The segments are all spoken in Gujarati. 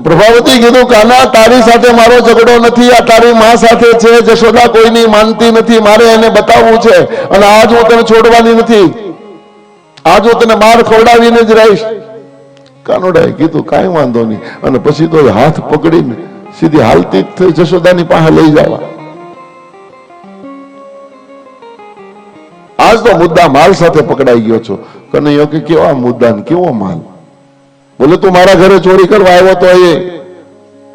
પ્રભાવતી કીધું કાના તારી સાથે મારો ઝઘડો નથી, આ તારી માં સાથે છે. જશોદા કોઈની માનતી નથી, મારે એને બતાવવું છે. અને આજ હું તને છોડવાની નથી, આજ હું તને માર ખવડાવીને જ રહીશ. કાનોડાએ કીધું કાંઈ વાંધો નહીં. અને પછી તો હાથ પકડીને સીધી હાલતી જ જશોદાની પાસે લઈ જવા. આજ તો મુદ્દા માલ સાથે પકડાઈ ગયો છો. કનૈયો કે કેવા મુદ્દા ને કેવો માલ? બોલે તું મારા ઘરે ચોરી કરવા આવ્યો તો એ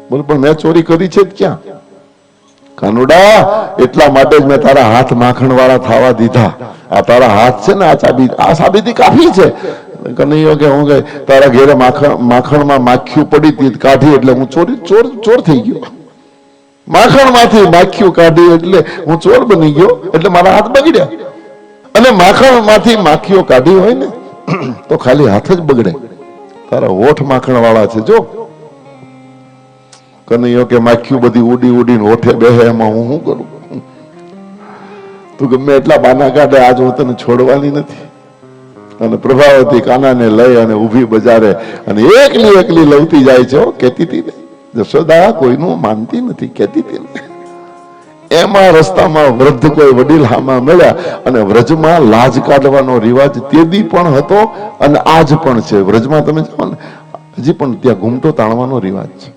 બોલે પણ મેં ચોરી કરી છે ક્યાં? કાનુડા એટલા માટે જ મેં તારા હાથ માખણ વાળા થવા દીધા. આ તારા હાથ છે ને આ સાબિતી કાફી છે. કનૈયો કે હું ગઈ તારા ઘેરે માખણમાં માખીઓ પડી હતી કાઢી એટલે હું ચોર થઈ ગયો. માખણમાંથી માખીઓ કાઢી એટલે હું ચોર બની ગયો, એટલે મારા હાથ બગડ્યા. અને માખણમાંથી માખીઓ કાઢી હોય ને તો ખાલી હાથ જ બગડે. તારા હોઠ માખણ વાળા છે જો. કનૈયો કે માખીઓ બધી ઉડી ઉડીને હોઠે બેહે એમાં હું શું કરું? તું ગમે એટલા બાના કાઢે, આજ હું તને છોડવાની નથી. અને પ્રભાવતી કાનાને લઈ અને ઊભી બજારે અને એકલી એકલી લવતી જાય છે. કહેતી હતી ને જશોદા કોઈનું માનતી નથી, કહેતી હતી ને. એમાં રસ્તામાં વૃદ્ધ કોઈ વડીલ હામાં મળ્યા અને વ્રજમાં લાજ કાઢવાનો રિવાજ તેદી પણ હતો અને આજ પણ છે. વ્રજમાં તમે જાઓ ને હજી પણ ત્યાં ઘૂમટો તાણવાનો રિવાજ છે.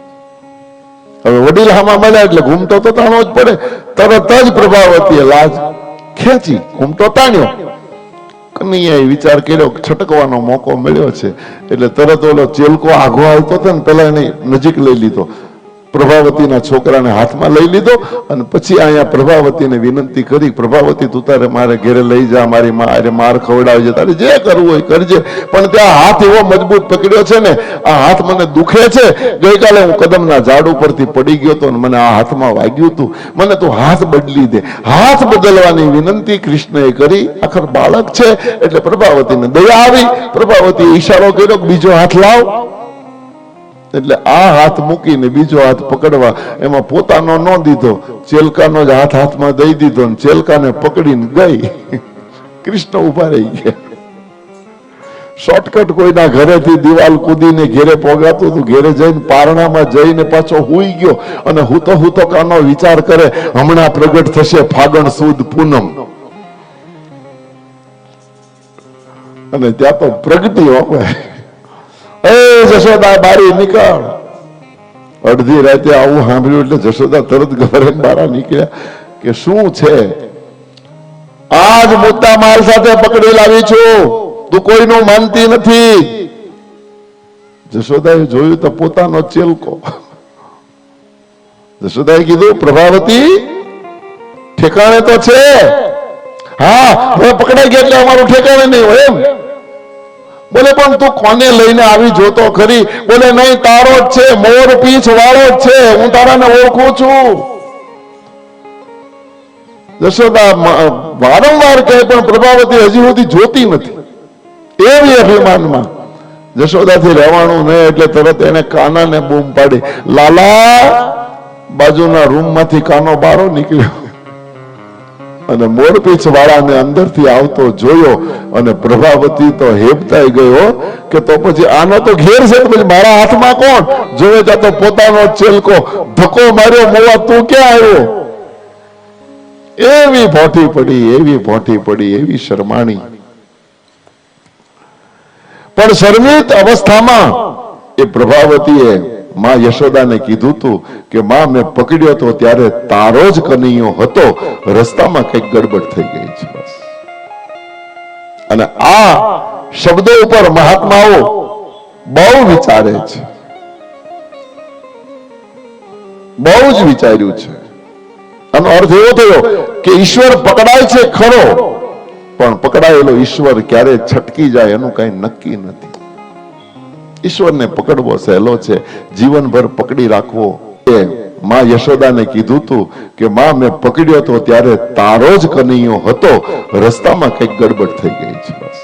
હવે વડીલ હામાં મળ્યા એટલે ઘૂમટો તો તાણવો જ પડે. તરત જ પ્રભાવતીએ લાજ ખેંચી ઘૂમટો તાણ્યો. કનૈયાએ વિચાર કર્યો છટકવાનો મોકો મળ્યો છે એટલે તરત ઓલો ચેલકો આઘો આવતો હતો ને પેલા એને નજીક લઈ લીધો. પ્રભાવતીના છોકરાને હાથમાં લઈ લીધો અને પછી અહીંયા પ્રભાવતીને વિનંતી કરી, પ્રભાવતી તું તારે મારે ઘેરે લઈ જા, મારી માર ખવડાવજે, તારે જે કરવું હોય કરજે, પણ ત્યાં હાથ એવો મજબૂત પકડ્યો છે ને આ હાથ મને દુખે છે. ગઈકાલે હું કદમના ઝાડ ઉપરથી પડી ગયો હતો ને મને આ હાથમાં વાગ્યું હતું, મને તું હાથ બદલી દે. હાથ બદલવાની વિનંતી કૃષ્ણએ કરી. આખર બાળક છે એટલે પ્રભાવતીને દયા આવી. પ્રભાવતી ઈશારો કર્યો બીજો હાથ લાવ. એટલે આ હાથ મૂકીને બીજો હાથ પકડવા એમાં પોતાનો ન દીધો, ચેલકાનો જ હાથમાં દઈ દીધો ને ચેલકાને પકડીને ગઈ. કૃષ્ણ ઉભા રહી ગયા. શોર્ટકટ કોઈના ઘરેથી દિવાલ કૂદીને ઘેરે પોગાતું હતું. ઘેરે જઈને પારણામાં જઈને પાછો હુઈ ગયો અને હુતો કાનો વિચાર કરે હમણાં પ્રગટ થશે ફાગણ સુદ પૂનમ. અને ત્યાં તો પ્રગટી હોય. જશોદા બારી નીકળ. અડધી રાતે આવું સાંભળ્યું એટલે જશોદા તરત ઘરે બહાર નીકળ્યા કે શું છે? આજ મોટા માલ સાથે પકડી લાવી છું, તું કોઈનું માનતી નથી. જશોદાએ જોયું તો પોતાનો ચેલકો. જશોદાએ કીધું પ્રભાવતી ઠેકાણે તો છે. હા હવે પકડાઈ ગયા એટલે અમારું ઠેકાણે નહીં હોય એમ. બોલે પણ તું કોને લઈને આવી જોતો ખરી? બોલે નહીં તારો જ છે, મોર પીછ વાળો જ છે, હું તારાને ઓળખું છું. જશોદા વારંવાર કહે પણ પ્રભાવતી હજી સુધી જોતી નથી. એવી અભિમાનમાં જશોદાથી રહેવાનું નહીં એટલે તરત એને કાનાને બૂમ પાડી. લાલા બાજુના રૂમમાંથી કાનો બારો નીકળ્યો અને મોરપીછ વાળાને અંદરથી આવતો જોયો અને પ્રભાવતી તો હેબતાઈ ગયો કે તો પછી આનો તો ઘેર છે, પછી મારા હાથમાં કોણ? જોવે ત્યાં તો પોતાનો ચેલકો ધક્કો માર્યો. મોવા તું ક્યાં આવ્યો? એવી ભોંઠી પડી, એવી ભોંઠી પડી, એવી શરમાણી. પણ શરમિત અવસ્થામાં એ પ્રભાવતીએ માં યશોદાને કીધું તું કે માં મેં પકડ્યો તો ત્યારે તારો જ કનૈયો હતો, રસ્તામાં કઈક ગડબડ થઈ ગઈ છે. અને આ શબ્દો ઉપર મહાત્માઓ બહુ વિચારે છે, બહુ જ વિચાર્યું છે. આનો અર્થ એવો થયો કે ઈશ્વર પકડાય છે ખરો, પણ પકડાયેલો ઈશ્વર ક્યારે છટકી જાય એનું કઈ નક્કી નથી. ઈશ્વરને પકડવો સહેલો છે, જીવનભર પકડી રાખવો. એ માં યશોદાને કીધું તું કે માં મેં પકડ્યો તો ત્યારે તારો જ કનૈયો હતો, રસ્તામાં કઈક ગડબડ થઈ ગઈ છે બસ.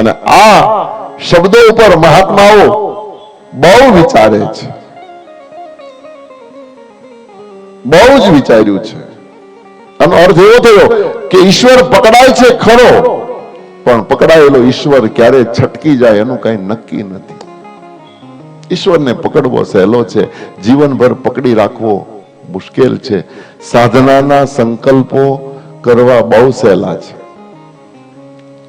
અને આ શબ્દો ઉપર મહાત્માઓ બહુ વિચારે છે, બહુ જ વિચાર્યું છે. આનો અર્થ એવો થયો કે ઈશ્વર પકડાય છે ખરો, પણ પકડાયેલો ઈશ્વર ક્યારે છટકી જાય એનું કઈ નક્કી નથી. ઈશ્વરને પકડવો સહેલો છે, જીવનભર પકડી રાખવો મુશ્કેલ છે. સાધનાના સંકલ્પો કરવા બહુ સહેલા છે.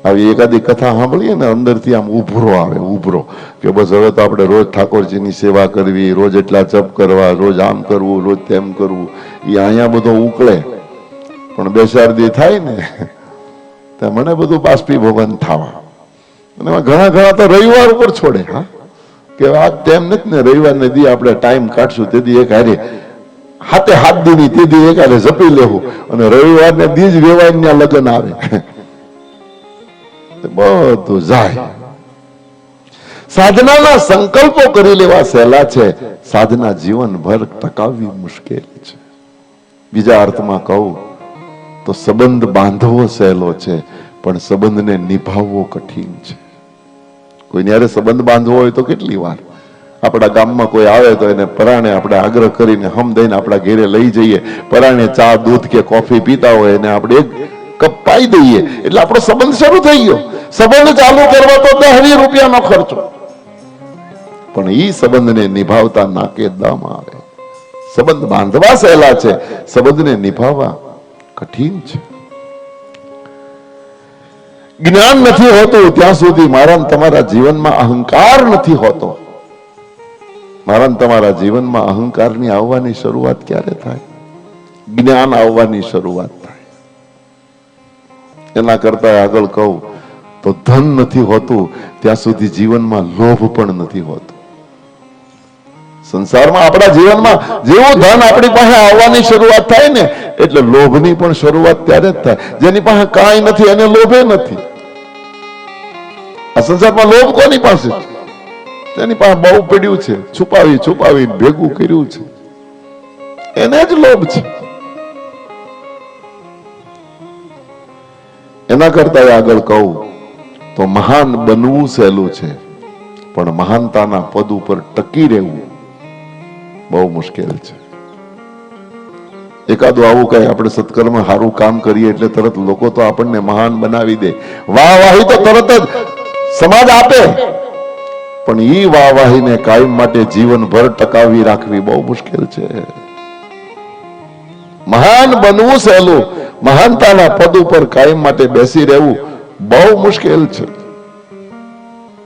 આવી એકાદી કથા સાંભળીએ ને અંદરથી આમ ઉભરો આવે, ઉભરો કે બસ હવે તો આપણે રોજ ઠાકોરજીની સેવા કરવી, રોજ એટલા જપ કરવા, રોજ આમ કરવું, રોજ તેમ કરવું. એ અહીંયા બધો ઉકળે, પણ બે ચાર દી થાય ને તો મને બધું બાષ્પીભવન થવા. અને એમાં ઘણા ઘણા તો રવિવાર ઉપર છોડે. હા, કે આ તેમ નથી ને, રવિવારને દી આપણે ટાઈમ કાઢશું તેથી એક હારે હાથે હાથ દીની તેથી એક હારે જપી લેવું, અને રવિવારને દી જ વેવાઈના લગ્ન આવે, બધું જાય. સાધનાના સંકલ્પો કરી લેવા સહેલા છે, સાધના જીવનભર ટકાવવી મુશ્કેલ છે. બીજા અર્થમાં કહું તો સંબંધ બાંધવો સહેલો છે, પણ સંબંધને નિભાવવો કઠિન છે. કોઈને યારે સંબંધ બાંધવો હોય તો કેટલી વાર આપણા ગામમાં કોઈ આવે તો એને પરાણે આપણે આગ્રહ કરીને હમ દઈને આપણા ઘેરે લઈ જઈએ. પરાણે ચા દૂધ કે કોફી પીતા હોય એને આપણે એક કપ પાઈ દઈએ એટલે આપણો સંબંધ શરૂ થઈ ગયો. સંબંધ ચાલુ કરવા તો 10 રૂપિયાનો ખર્ચો, પણ ઈ સંબંધને નિભાવતા નાકે દમ આવે. સંબંધ બાંધવા સહેલા છે, સંબંધને નિભાવવા કઠિન છે. જ્ઞાન નથી હોતું ત્યાં સુધી મારા તમારા જીવનમાં અહંકાર નથી હોતો. મારા તમારા જીવનમાં અહંકારની આવવાની શરૂઆત ક્યારે થાય? જ્ઞાન આવવાની શરૂઆત થાય. એના કરતા આગળ કહું તો ધન નથી હોતું ત્યાં સુધી જીવનમાં લોભ પણ નથી હોતો. સંસારમાં આપણા જીવનમાં જેવું ધન આપણી પાસે આવવાની શરૂઆત થાય ને એટલે લોભની પણ શરૂઆત ત્યારે જ થાય. જેની પાસે કાંઈ નથી એને લોભે નથી. આ સંસારમાં લોભ કોની પાસે? તેની પાસે બહુ પડ્યું છે, છુપાવી છુપાવી ભેગું કર્યું છે, એને જ લોભ છે. એના કરતા આગળ કહું તો મહાન બનવું સહેલું છે, પણ મહાનતાના પદ ઉપર ટકી રહેવું બહુ મુશ્કેલ છે. એકાદું આવું કઈ આપણે સત્કર્મ સારું કામ કરીએ એટલે તરત લોકો તો આપણને મહાન બનાવી દે, વાહવાહી તો તરત જ સમાજ આપે, પણ ઈ વાહવાહીને કાયમ માટે જીવનભર ટકાવી રાખવી બહુ મુશ્કેલ છે. મહાન બનવું સહેલું, મહાનતાના પદ ઉપર કાયમ માટે બેસી રહેવું બહુ મુશ્કેલ છે.